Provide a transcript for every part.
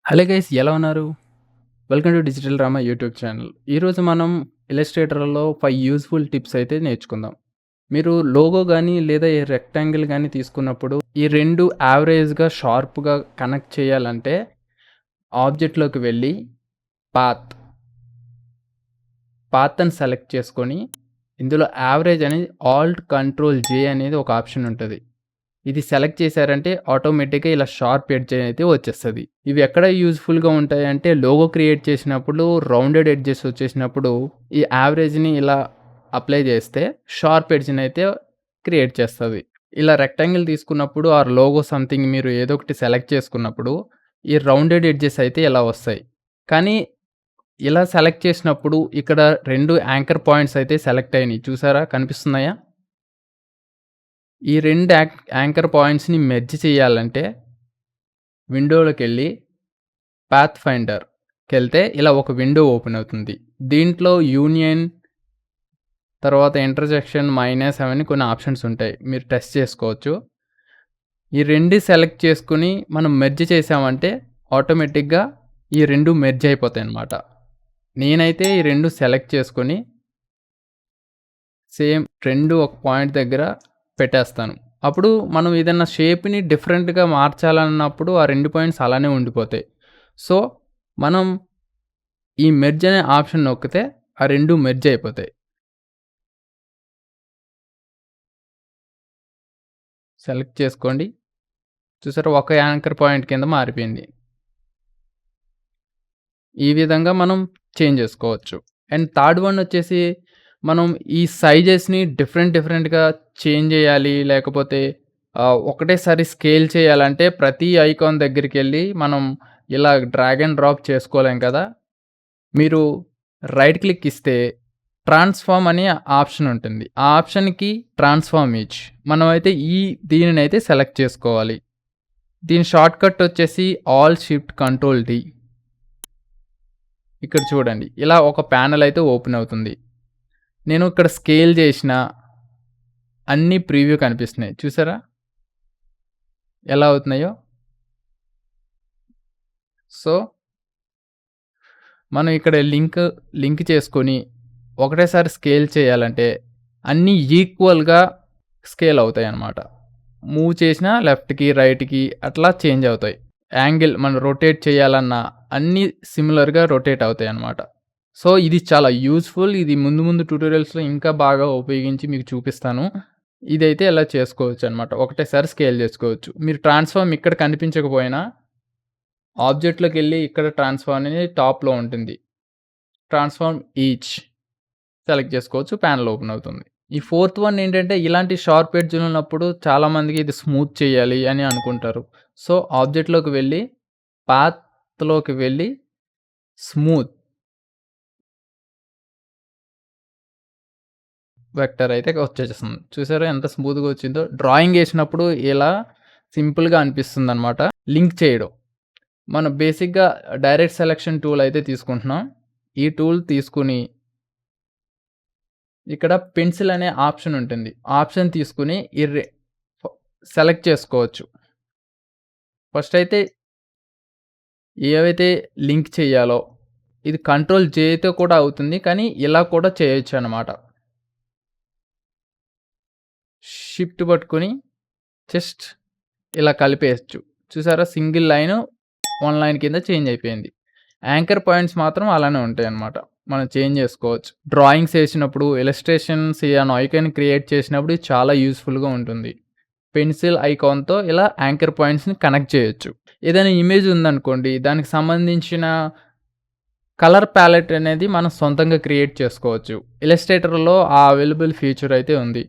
Hello guys ఎలా ఉన్నారు? Welcome to digital drama YouTube channel. ఈరోజు మనం ఇలస్ట్రేటర్‌లో 5 యూజ్‌ఫుల్ టిప్స్ అయితే నేర్చుకుందాం. మీరు లోగో గాని లేదా ఈ రెక్టాంగిల్ గాని తీసుకున్నప్పుడు ఈ 2 యావరేజ్‌గా షార్ప్‌గా కనెక్ట్ చేయాలంటే ఆబ్జెక్ట్‌లోకి వెళ్ళి పాత్, పాత్ అని సెలెక్ట్ చేసుకొని ఇందులో యావరేజ్ అనేది ఆల్ట్ కంట్రోల్ జే అనేది ఒక ఆప్షన్ ఉంటది. ఇది సెలెక్ట్ చేశారంటే ఆటోమేటిక్‌గా ఇలా షార్ప్ ఎడ్జ్ అయితే వచ్చేస్తది. ఇవి ఎక్కడ యూజ్‌ఫుల్‌గా ఉంటాయంటే లోగో క్రియేట్ చేసినప్పుడు రౌండెడ్ ఎడ్జెస్ వచ్చేసినప్పుడు ఈ యావరేజ్‌ని ఇలా అప్లై చేస్తే షార్ప్ ఎడ్జ్‌ని అయితే క్రియేట్ చేస్తది. ఇలా రెక్టాంగిల్ తీసుకున్నప్పుడు ఆర్ లోగో సంథింగ్ మీరు ఏదో ఒకటి సెలెక్ట్ చేసుకున్నప్పుడు ఈ రౌండెడ్ ఎడ్జెస్ అయితే ఇలా వస్తాయి. కానీ ఇలా సెలెక్ట్ చేసినప్పుడు ఇక్కడ 2 యాంకర్ పాయింట్స్ అయితే సెలెక్ట్ అయినాయి. చూసారా కనిపిస్తున్నాయా? ఈ 2 యాంకర్ పాయింట్స్‌ని మెర్జ్ చేయాలంటే విండోలోకెళ్ళి పాత్ ఫైండర్‌కెళ్తే ఇలా ఒక విండో ఓపెన్ అవుతుంది. దీంట్లో యూనియన్ తర్వాత ఇంటర్సెక్షన్, మైనస్ అవన్నీ కొన్ని ఆప్షన్స్ ఉంటాయి. మీరు టెస్ట్ చేసుకోవచ్చు. ఈ 2 సెలెక్ట్ చేసుకొని మనం మెర్జ్ చేసామంటే ఆటోమేటిక్‌గా ఈ 2 మెర్జ్ అయిపోతాయన్నమాట. నేనైతే ఈ 2 సెలెక్ట్ చేసుకొని సేమ్ 2 ఒక పాయింట్ దగ్గర పెట్టేస్తాను. అప్పుడు మనం ఏదన్నా షేప్‌ని డిఫరెంట్‌గా మార్చాలన్నప్పుడు ఆ 2 పాయింట్స్ అలానే ఉండిపోతాయి. సో, మనం ఈ మెర్జ్ అనే ఆప్షన్ నొక్కితే ఆ 2 మెర్జ్ అయిపోతాయి. సెలెక్ట్ చేసుకోండి. చూసారా ఒక యాంకర్ పాయింట్ కింద మారిపోయింది. ఈ విధంగా మనం చేంజ్ చేసుకోవచ్చు. అండ్ థర్డ్ వన్ వచ్చేసి మనం ఈ సైజెస్‌ని డిఫరెంట్‌గా చేంజ్ చేయాలి. లేకపోతే ఒకటేసారి స్కేల్ చేయాలంటే ప్రతి ఐకాన్ దగ్గరికెళ్ళి మనం ఇలా డ్రాగ్ అండ్ డ్రాప్ చేసుకోలేం కదా! మీరు రైట్ క్లిక్ ఇస్తే ట్రాన్స్‌ఫార్మ్ అనే ఆప్షన్ ఉంటుంది. ఆ ఆప్షన్‌కి ట్రాన్స్‌ఫార్మ్ ఇచ్ మనమైతే దీనినైతే సెలెక్ట్ చేసుకోవాలి. దీని షార్ట్‌కట్ వచ్చేసి ఆల్ షిఫ్ట్ కంట్రోల్ డి. ఇక్కడ చూడండి. ఇలా ఒక ప్యానెల్ అయితే ఓపెన్ అవుతుంది. నేను ఇక్కడ స్కేల్ చేసిన అన్ని ప్రివ్యూ కనిపిస్తున్నాయి. చూసారా? ఎలా అవుతున్నాయో? సో, మనం ఇక్కడ లింక్ చేసుకొని ఒకటేసారి స్కేల్ చేయాలంటే అన్నీ ఈక్వల్‌గా స్కేల్ అవుతాయన్నమాట. మూవ్ చేసినా లెఫ్ట్‌కి, రైట్‌కి అట్లా చేంజ్ అవుతాయి. యాంగిల్ మనం రొటేట్ చేయాలన్నా అన్నీ సిమిలర్‌గా రొటేట్ అవుతాయన్నమాట. సో, ఇది చాలా యూజ్‌ఫుల్. ఇది ముందు ముందు ట్యుటోరియల్స్‌లో ఇంకా బాగా ఉపయోగించి మీకు చూపిస్తాను. ఇదైతే ఇలా చేసుకోవచ్చనమాట. ఒకటేసారి స్కేల్ చేసుకోవచ్చు. మీరు ట్రాన్స్‌ఫార్మ్ ఇక్కడ కనిపించకపోయినా ఆబ్జెక్ట్‌లోకెళ్ళి ఇక్కడ ట్రాన్స్‌ఫార్మ్ అనేది టాప్‌లో ఉంటుంది. ట్రాన్స్‌ఫార్మ్ ఈచ్ సెలెక్ట్ చేసుకోవచ్చు. ప్యానెల్ ఓపెన్ అవుతుంది. ఈ ఫోర్త్ వన్ ఏంటంటే ఇలాంటి షార్ప్ ఎడ్జ్‌లున్నప్పుడు చాలామందికి ఇది స్మూత్ చేయాలి అని అనుకుంటారు. సో, ఆబ్జెక్ట్‌లోకి వెళ్ళి పాత్‌లోకి వెళ్ళి స్మూత్ వెక్టర్ అయితే వచ్చేసేస్తుంది. చూసారా ఎంత స్మూత్‌గా వచ్చిందో? డ్రాయింగ్ ఏసినప్పుడు ఇలా సింపుల్‌గా అనిపిస్తుందనమాట. లింక్ చేయడం. మనం బేసిక్‌గా డైరెక్ట్ సెలక్షన్ టూల్ అయితే తీసుకుంటున్నాం. ఈ టూల్ తీసుకొని ఇక్కడ పెన్సిల్ అనే ఆప్షన్ ఉంటుంది. ఆప్షన్ తీసుకొని ఫ సెలెక్ట్ చేసుకోవచ్చు. ఫస్ట్ అయితే ఏవైతే లింక్ చేయాలో ఇది కంట్రోల్ జేతో కూడా అవుతుంది. కానీ ఇలా కూడా చేయొచ్చనమాట. షిఫ్ట్ పట్టుకొని జస్ట్ ఇలా కలిపేయొచ్చు. చూసారా సింగిల్ లైను, వన్ లైన్ కింద చేంజ్ అయిపోయింది. యాంకర్ పాయింట్స్ మాత్రం అలానే ఉంటాయన్నమాట. మనం చేంజ్ చేసుకోవచ్చు. డ్రాయింగ్స్ ఏసినప్పుడు, ఇలస్ట్రేషన్స్ ఏమైనా ఐకాన్ క్రియేట్ చేసినప్పుడు ఇది చాలా యూజ్‌ఫుల్‌గా ఉంటుంది. పెన్సిల్ ఐకాన్‌తో ఇలా యాంకర్ పాయింట్స్‌ని కనెక్ట్ చేయొచ్చు. ఏదైనా ఇమేజ్ ఉందనుకోండి, దానికి సంబంధించిన కలర్ ప్యాలెట్ అనేది మనం సొంతంగా క్రియేట్ చేసుకోవచ్చు. ఇలస్ట్రేటర్‌లో ఆ అవైలబుల్ ఫీచర్ అయితే ఉంది.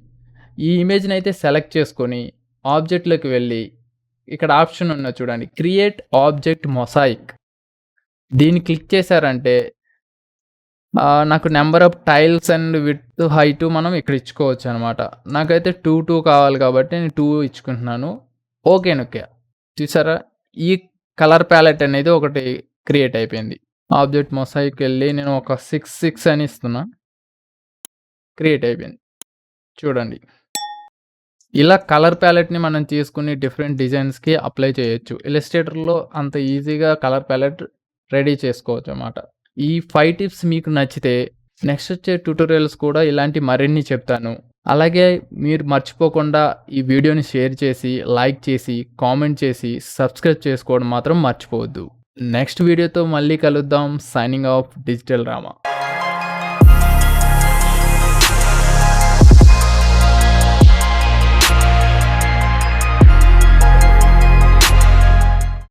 ఈ ఇమేజ్‌నైతే సెలెక్ట్ చేసుకొని, ఆబ్జెక్ట్‌లోకి వెళ్ళి, ఇక్కడ ఆప్షన్ ఉన్నది చూడండి. Create object mosaic. దీన్ని క్లిక్ చేశారంటే నాకు number of tiles and width, height మనం ఇక్కడ ఇచ్చుకోవచ్చనమాట. నాకైతే 2 కావాలి కాబట్టి నేను 2 ఇచ్చుకుంటున్నాను. ఓకే నొక్కా. చూసారా? ఈ కలర్ ప్యాలెట్ అనేది ఒకటి క్రియేట్ అయిపోయింది. ఆబ్జెక్ట్ మొసాయిక్‌కెళ్ళి నేను ఒక 6, 6 అని ఇస్తున్నా. క్రియేట్ అయిపోయింది. చూడండి. ఇలా కలర్ ప్యాలెట్‌ని మనం తీసుకొని డిఫరెంట్ డిజైన్స్‌కి అప్లై చేయొచ్చు. ఇల్లస్ట్రేటర్‌లో అంత ఈజీగా కలర్ ప్యాలెట్ రెడీ చేసుకోవచ్చనమాట. ఈ 5 టిప్స్ మీకు నచ్చితే నెక్స్ట్ వచ్చే ట్యుటోరియల్స్ కూడా ఇలాంటి మరిన్ని చెప్తాను. అలాగే మీరు మర్చిపోకుండా ఈ వీడియోని షేర్ చేసి, లైక్ చేసి, కామెంట్ చేసి, సబ్స్క్రైబ్ చేసుకోవడం మాత్రం మర్చిపోవద్దు. నెక్స్ట్ వీడియోతో మళ్ళీ కలుద్దాం. Signing off digital Rama.